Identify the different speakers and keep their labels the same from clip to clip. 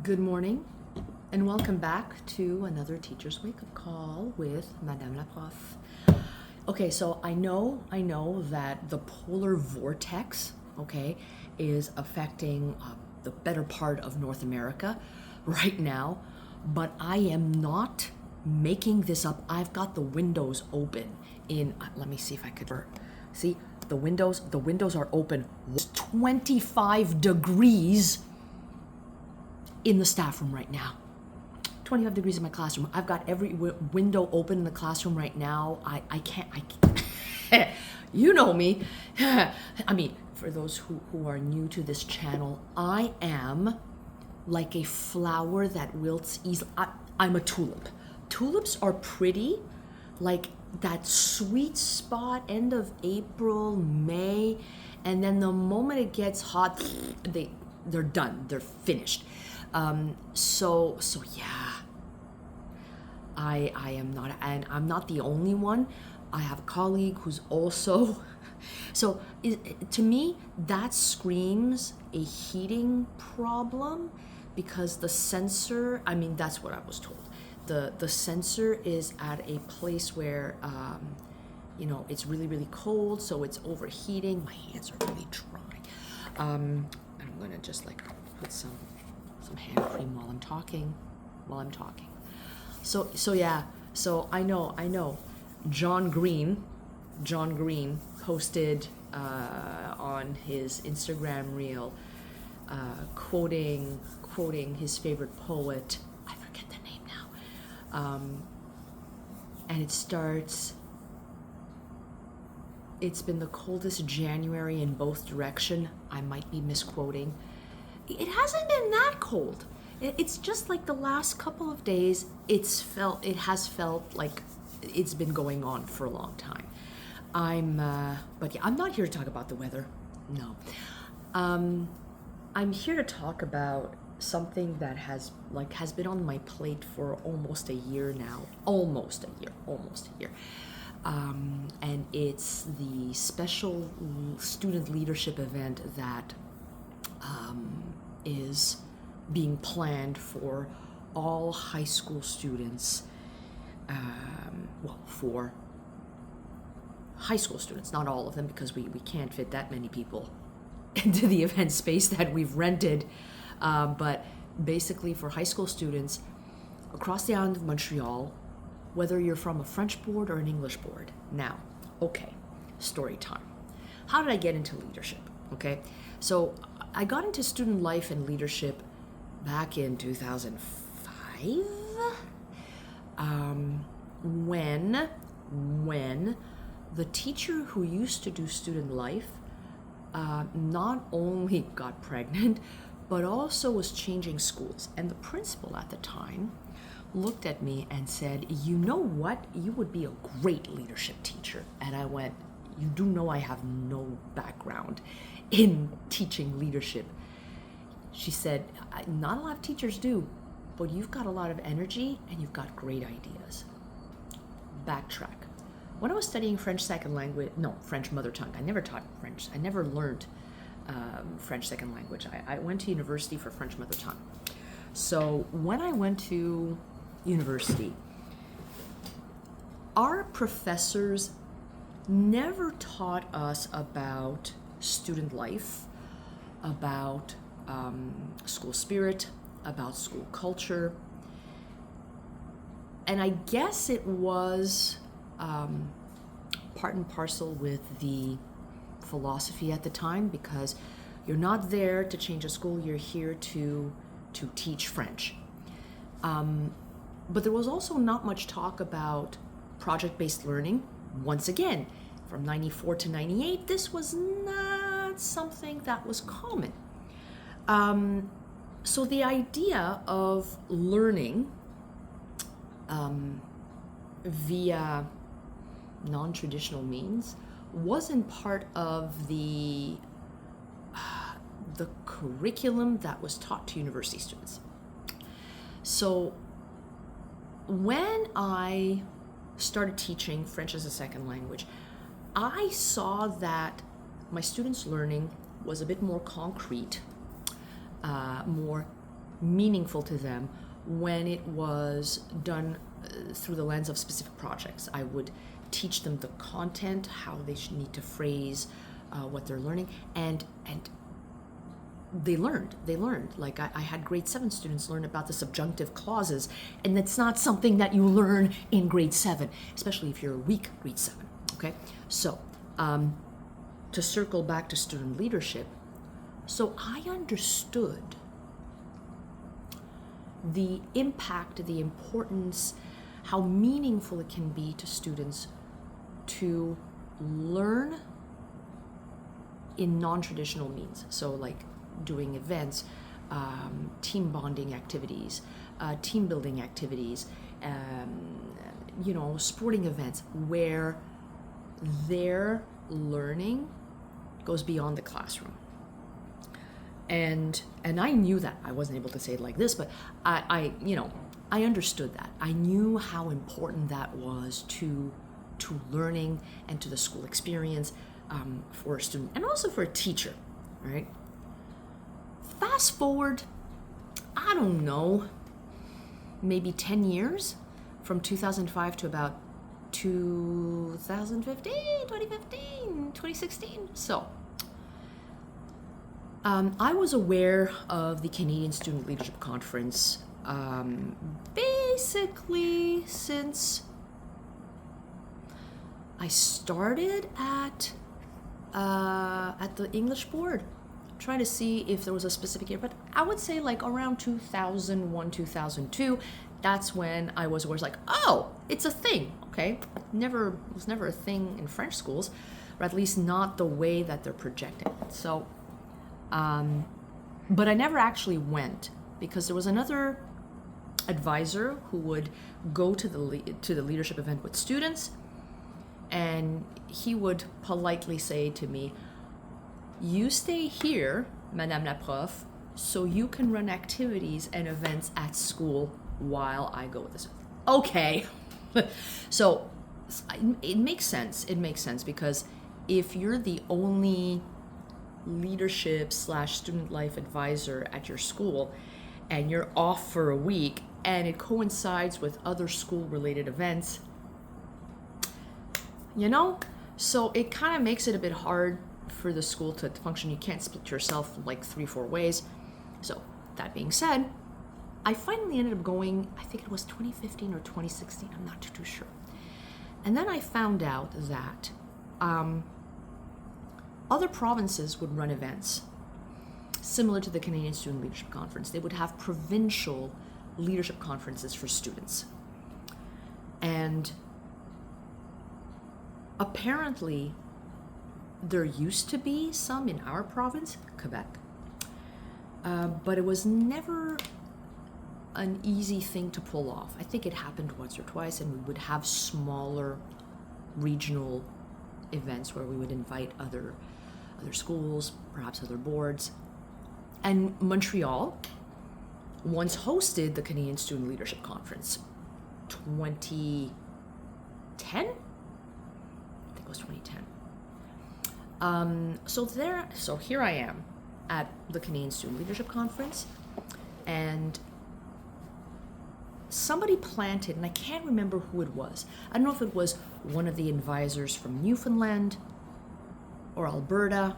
Speaker 1: Good morning and welcome back to another Teacher's Wake-Up Call with Madame la Prof. Okay, so I know that the polar vortex, is affecting the better part of North America right now, but I am not making this up. I've got the windows open let me see if I could, see, the windows are open. It's 25 degrees in the staff room right now. 25 degrees in my classroom. I've got every window open in the classroom right now. I can't you know me. I mean, for those who are new to this channel, I am like a flower that wilts easily. I'm a tulip. Tulips are pretty, like that sweet spot, end of April, May, and then the moment it gets hot, they're done. They're finished. So yeah, I am not, and I'm not the only one. I have a colleague who's also, so to me, that screams a heating problem because the sensor, I mean, that's what I was told. The sensor is at a place where, it's really, really cold, so it's overheating. My hands are really dry. And I'm gonna just like put some hand cream while I'm talking. So yeah, so I know. John Green posted on his Instagram reel, quoting his favorite poet. I forget the name now. And it starts, "It's been the coldest January in both direction." I might be misquoting. It hasn't been that cold. It's just like the last couple of days, it has felt like it's been going on for a long time. But yeah, I'm not here to talk about the weather. No. I'm here to talk about something that has been on my plate for almost a year now. Almost a year. And it's the special student leadership event that is being planned for all high school students, for high school students, not all of them, because we can't fit that many people into the event space that we've rented, but basically for high school students across the island of Montreal, whether you're from a French board or an English board. Now, okay, story time. How did I get into leadership? Okay, so I got into student life and leadership back in 2005, when the teacher who used to do student life not only got pregnant, but also was changing schools. And the principal at the time looked at me and said, "You know what? You would be a great leadership teacher." And I went, "You do know I have no background in teaching leadership." She said, "Not a lot of teachers do, but you've got a lot of energy and you've got great ideas." Backtrack. When I was studying French mother tongue, I never taught French. I never learned French second language. I went to university for French mother tongue. So when I went to university, our professors never taught us about student life, about school spirit, about school culture. And I guess it was part and parcel with the philosophy at the time, because you're not there to change a school, you're here to teach French. But there was also not much talk about project-based learning. Once again, from 94 to 98, this was not something that was common. So the idea of learning via non-traditional means wasn't part of the curriculum that was taught to university students. So when I started teaching French as a second language, I saw that my students' learning was a bit more concrete, more meaningful to them when it was done through the lens of specific projects. I would teach them the content, how they should need to phrase what they're learning, and they learned. Like I had grade 7 students learn about the subjunctive clauses, and that's not something that you learn in grade 7, especially if you're a weak grade 7. Okay, so to circle back to student leadership, so I understood the impact, the importance, how meaningful it can be to students to learn in non-traditional means. So like doing events, team bonding activities, team building activities, sporting events where their learning goes beyond the classroom. And I knew that. I wasn't able to say it like this, but I understood that. I knew how important that was to learning and to the school experience for a student and also for a teacher, right? Fast forward, I don't know, maybe 10 years from 2005 to about 2015, 2016. So I was aware of the Canadian Student Leadership Conference basically since I started at the English board, trying to see if there was a specific year, but I would say like around 2001, 2002, that's when I was always like, oh, it's a thing, okay? It was never a thing in French schools, or at least not the way that they're projecting it. So, but I never actually went because there was another advisor who would go to the leadership event with students, and he would politely say to me, you stay here, Madame la Prof, so you can run activities and events at school while I go with this. Okay. So it makes sense. It makes sense because if you're the only leadership / student life advisor at your school and you're off for a week and it coincides with other school related events, so it kind of makes it a bit hard for the school to function. You can't split yourself like 3-4 ways. So that being said, I finally ended up going, I think it was 2015 or 2016, I'm not too sure. And then I found out that other provinces would run events similar to the Canadian Student Leadership Conference. They would have provincial leadership conferences for students. And apparently, there used to be some in our province, Quebec, but it was never an easy thing to pull off. I think it happened once or twice, and we would have smaller regional events where we would invite other schools, perhaps other boards. And Montreal once hosted the Canadian Student Leadership Conference, 2010? I think it was 2010. So here I am at the Canadian Student Leadership Conference, and somebody planted, and I can't remember who it was. I don't know if it was one of the advisors from Newfoundland or Alberta,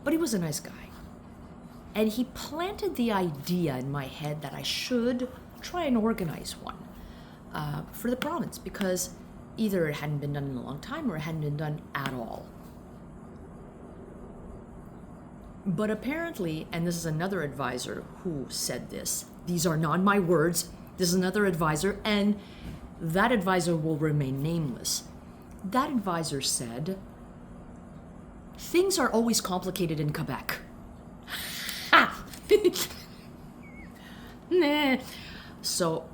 Speaker 1: but he was a nice guy. And he planted the idea in my head that I should try and organize one for the province, because either it hadn't been done in a long time or it hadn't been done at all. But apparently, and this is another advisor who said this, these are not my words, this is another advisor, and that advisor will remain nameless. That advisor said, things are always complicated in Quebec. Ha! Nah. So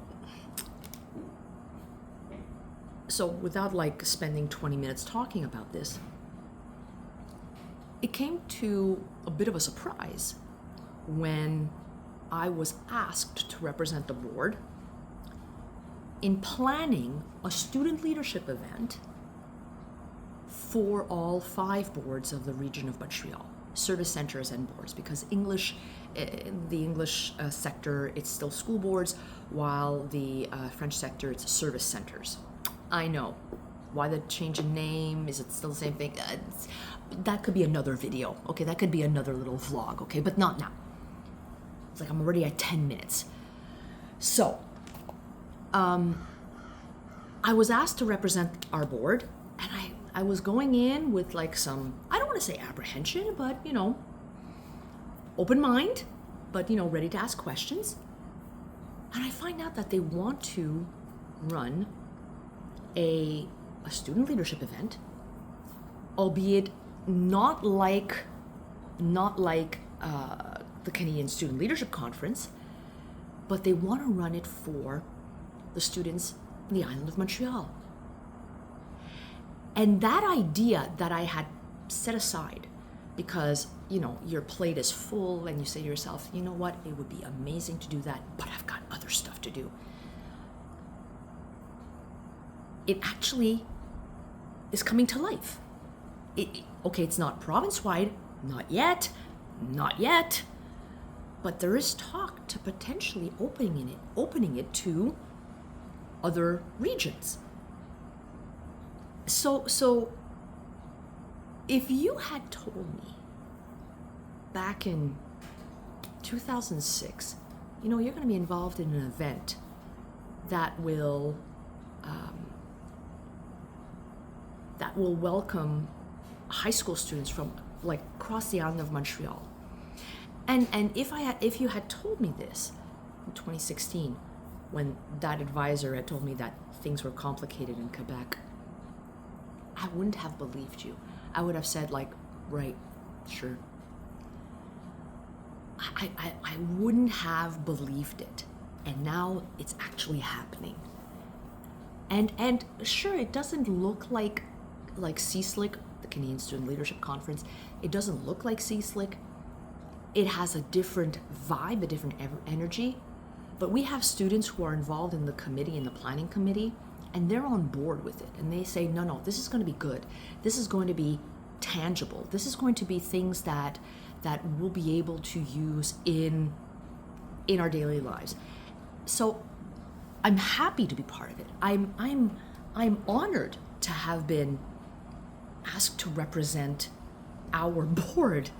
Speaker 1: without like spending 20 minutes talking about this, it came to a bit of a surprise when I was asked to represent the board in planning a student leadership event for all 5 boards of the region of Montreal. service centers and boards, because English, the English sector, it's still school boards, while the French sector, it's service centers. I know. Why the change in name? Is it still the same thing? That could be another video, okay? That could be another little vlog, okay? But not now. It's like I'm already at 10 minutes. So, I was asked to represent our board, and I was going in with like some, I don't want to say apprehension, but, you know, open mind, but, you know, ready to ask questions. And I find out that they want to run a student leadership event, albeit not like the Canadian Student Leadership Conference, but they want to run it for the students in the island of Montreal. And that idea that I had set aside, because, you know, your plate is full and you say to yourself, you know what, it would be amazing to do that, but I've got other stuff to do. It actually is coming to life. Okay, it's not province-wide, not yet, but there is talk to potentially opening it to other regions. So if you had told me back in 2006, you know, you're going to be involved in an event that will welcome high school students from like across the island of Montreal. And if you had told me this in 2016, when that advisor had told me that things were complicated in Quebec, I wouldn't have believed you. I would have said like, right, sure. I wouldn't have believed it. And now it's actually happening. And sure, it doesn't look like CSLIC, the Canadian Student Leadership Conference. It doesn't look like CSLIC. It has a different vibe, a different energy. But we have students who are involved in the committee, in the planning committee, and they're on board with it. And they say, no, this is going to be good. This is going to be tangible. This is going to be things that we'll be able to use in our daily lives. So I'm happy to be part of it. I'm honored to have been asked to represent our board.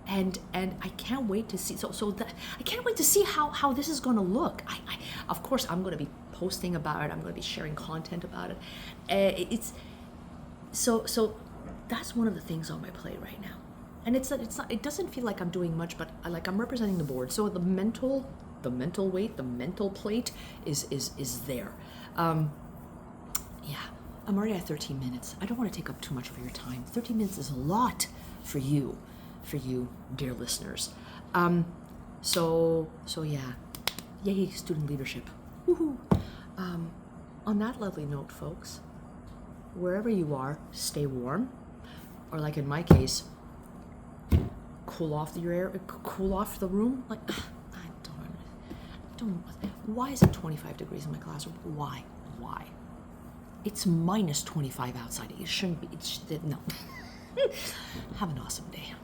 Speaker 1: And I can't wait to see. I can't wait to see how this is going to look. I of course I'm going to be posting about it. I'm going to be sharing content about it. It's so that's one of the things on my plate right now. And it's not. It doesn't feel like I'm doing much, but I'm representing the board. So the mental weight, the mental plate is there. Yeah, I'm already at 13 minutes. I don't want to take up too much of your time. 13 minutes is a lot for you, dear listeners. So yeah, yay, student leadership. Woohoo! On that lovely note, folks, wherever you are, stay warm, or like in my case, cool off the room. Like, I don't. Why is it 25 degrees in my classroom? Why? It's minus 25 outside. It shouldn't be. No. Have an awesome day.